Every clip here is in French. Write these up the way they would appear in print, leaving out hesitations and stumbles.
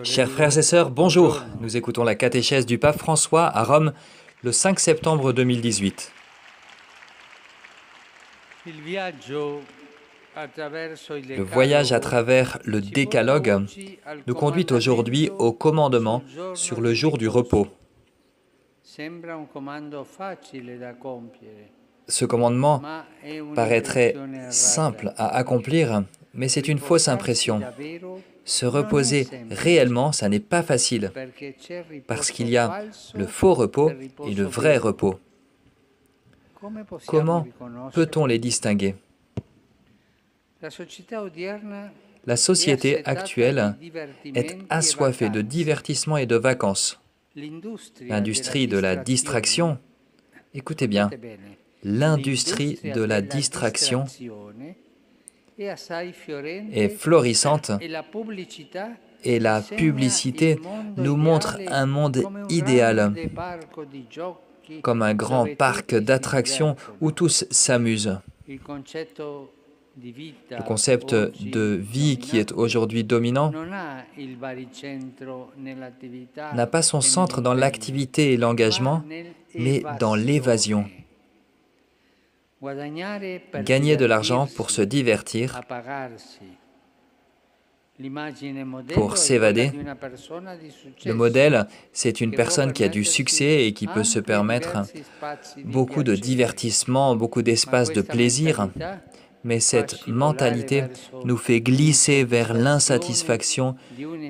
Chers frères et sœurs, bonjour. Nous écoutons la catéchèse du pape François à Rome le 5 septembre 2018. Le voyage à travers le décalogue nous conduit aujourd'hui au commandement sur le jour du repos. Ce commandement paraîtrait simple à accomplir, mais c'est une fausse impression. Se reposer réellement, ça n'est pas facile, parce qu'il y a le faux repos et le vrai repos. Comment peut-on les distinguer? La société actuelle est assoiffée de divertissement et de vacances. L'industrie de la distraction, écoutez bien, l'industrie de la distraction est florissante et la publicité nous montre un monde idéal, comme un grand parc d'attractions où tous s'amusent. Le concept de vie qui est aujourd'hui dominant n'a pas son centre dans l'activité et l'engagement, mais dans l'évasion. Gagner de l'argent pour se divertir, pour s'évader. Le modèle, c'est une personne qui a du succès et qui peut se permettre beaucoup de divertissement, beaucoup d'espace de plaisir. Mais cette mentalité nous fait glisser vers l'insatisfaction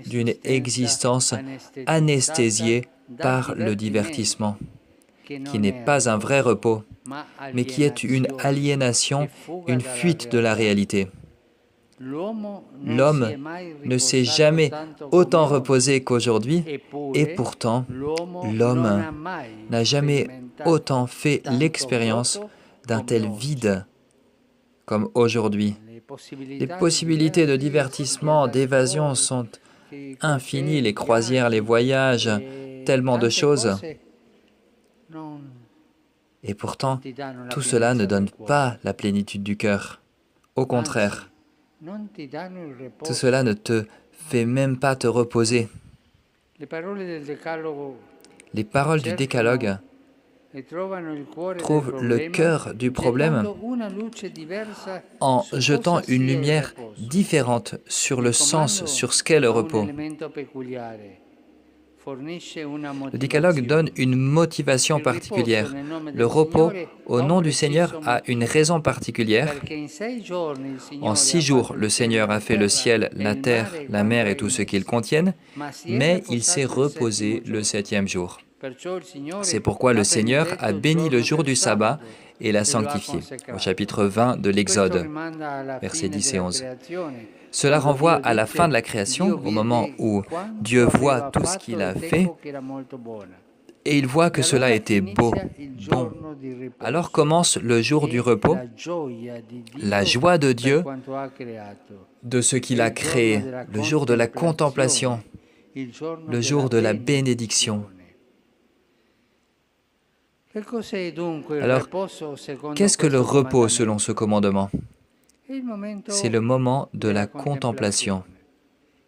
d'une existence anesthésiée par le divertissement, qui n'est pas un vrai repos, mais qui est une aliénation, une fuite de la réalité. L'homme ne s'est jamais autant reposé qu'aujourd'hui, et pourtant, l'homme n'a jamais autant fait l'expérience d'un tel vide comme aujourd'hui. Les possibilités de divertissement, d'évasion sont infinies, les croisières, les voyages, tellement de choses. Et pourtant, tout cela ne donne pas la plénitude du cœur. Au contraire, tout cela ne te fait même pas te reposer. Les paroles du décalogue trouvent le cœur du problème en jetant une lumière différente sur le sens, sur ce qu'est le repos. Le décalogue donne une motivation particulière. Le repos, au nom du Seigneur, a une raison particulière. En 6 jours, le Seigneur a fait le ciel, la terre, la mer et tout ce qu'ils contiennent, mais il s'est reposé le 7e jour. C'est pourquoi le Seigneur a béni le jour du sabbat et l'a sanctifié, au chapitre 20 de l'Exode, versets 10 et 11. Cela renvoie à la fin de la création, au moment où Dieu voit tout ce qu'il a fait, et il voit que cela était beau, bon. Alors commence le jour du repos, la joie de Dieu de ce qu'il a créé, le jour de la contemplation, le jour de la bénédiction. Alors, qu'est-ce que le repos selon ce commandement? C'est le moment de la contemplation,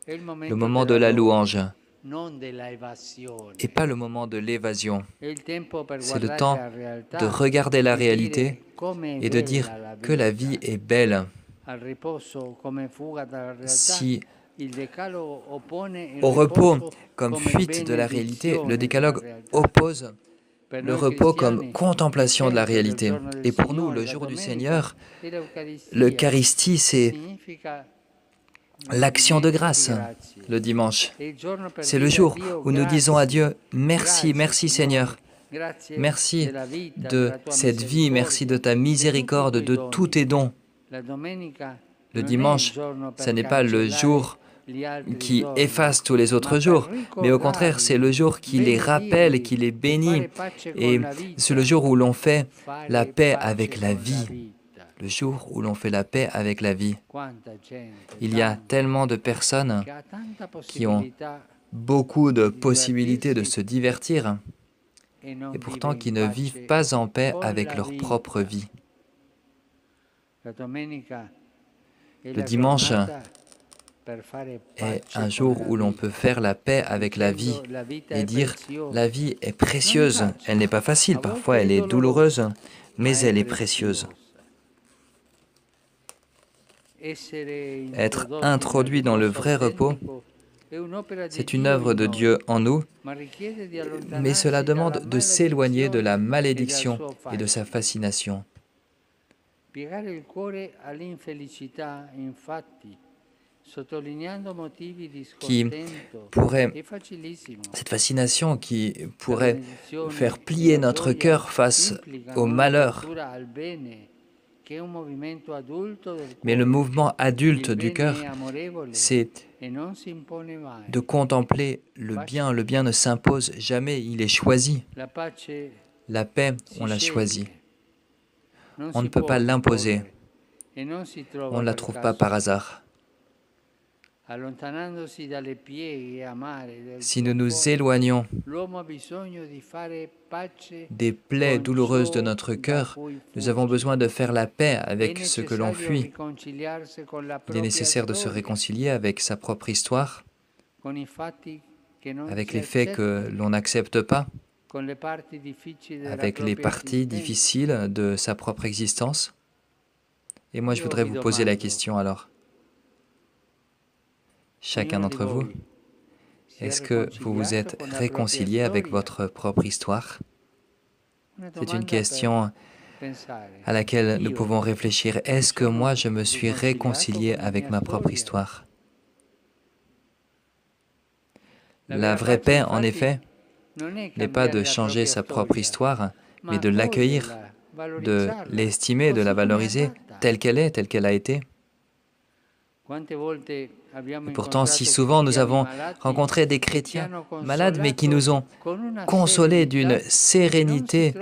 le moment de la louange, et pas le moment de l'évasion. C'est le temps de regarder la réalité et de dire que la vie est belle. Si au repos, comme fuite de la réalité, le décalogue oppose le repos comme contemplation de la réalité. Et pour nous, le jour du Seigneur, l'Eucharistie, c'est l'action de grâce, le dimanche. C'est le jour où nous disons à Dieu, merci, merci Seigneur. Merci de cette vie, merci de ta miséricorde, de tous tes dons. Le dimanche, ce n'est pas le jour qui efface tous les autres jours, mais au contraire, c'est le jour qui les rappelle, qui les bénit, et c'est le jour où l'on fait la paix avec la vie, le jour où l'on fait la paix avec la vie. Il y a tellement de personnes qui ont beaucoup de possibilités de se divertir, et pourtant qui ne vivent pas en paix avec leur propre vie. Le dimanche est un jour où l'on peut faire la paix avec la vie et dire la vie est précieuse. Elle n'est pas facile, parfois elle est douloureuse, mais elle est précieuse. Être introduit dans le vrai repos, c'est une œuvre de Dieu en nous, mais cela demande de s'éloigner de la malédiction et de sa fascination. Cette fascination qui pourrait faire plier notre cœur face au malheur. Mais le mouvement adulte du cœur, c'est de contempler le bien. Le bien ne s'impose jamais, il est choisi. La paix, on l'a choisie. On ne peut pas l'imposer. On ne la trouve pas par hasard. Si nous nous éloignons des plaies douloureuses de notre cœur, nous avons besoin de faire la paix avec ce que l'on fuit. Il est nécessaire de se réconcilier avec sa propre histoire, avec les faits que l'on n'accepte pas, avec les parties difficiles de sa propre existence. Et moi, je voudrais vous poser la question alors. Chacun d'entre vous, est-ce que vous vous êtes réconcilié avec votre propre histoire? C'est une question à laquelle nous pouvons réfléchir. Est-ce que moi, je me suis réconcilié avec ma propre histoire? La vraie paix, en effet, n'est pas de changer sa propre histoire, mais de l'accueillir, de l'estimer, de la valoriser telle qu'elle est, telle qu'elle a été. Et pourtant, si souvent nous avons rencontré des chrétiens malades, mais qui nous ont consolés d'une sérénité,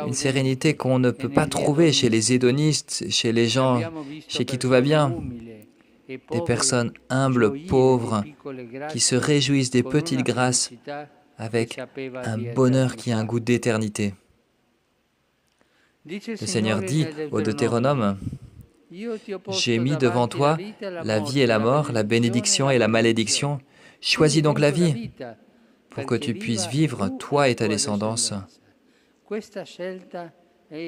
une sérénité qu'on ne peut pas trouver chez les hédonistes, chez les gens chez qui tout va bien. Des personnes humbles, pauvres, qui se réjouissent des petites grâces avec un bonheur qui a un goût d'éternité. Le Seigneur dit au Deutéronome, « J'ai mis devant toi la vie et la mort, la bénédiction et la malédiction. Choisis donc la vie pour que tu puisses vivre, toi et ta descendance. »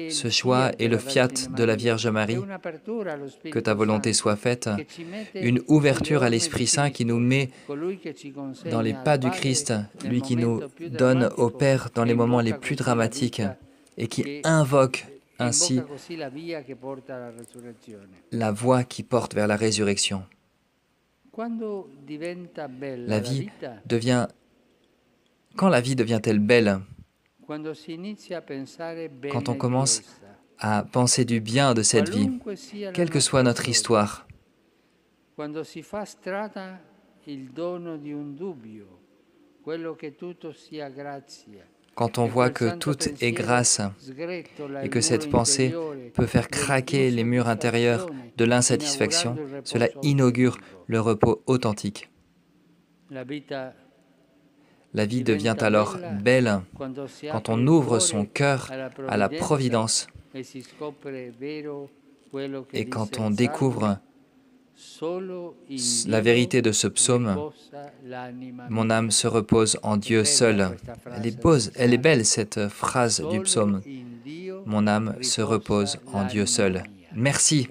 Ce choix est le fiat de la Vierge Marie, que ta volonté soit faite, une ouverture à l'Esprit Saint qui nous met dans les pas du Christ, lui qui nous donne au Père dans les moments les plus dramatiques et qui invoque ainsi la voie qui porte vers la résurrection. La vie devient... Quand la vie devient-elle belle? Quand on commence à penser du bien de cette vie, quelle que soit notre histoire. Quand on voit que tout est grâce et que cette pensée peut faire craquer les murs intérieurs de l'insatisfaction, cela inaugure le repos authentique. La vie devient alors belle quand on ouvre son cœur à la providence et quand on découvre la vérité de ce psaume. Mon âme se repose en Dieu seul. Elle est belle cette phrase du psaume. Mon âme se repose en Dieu seul. Merci.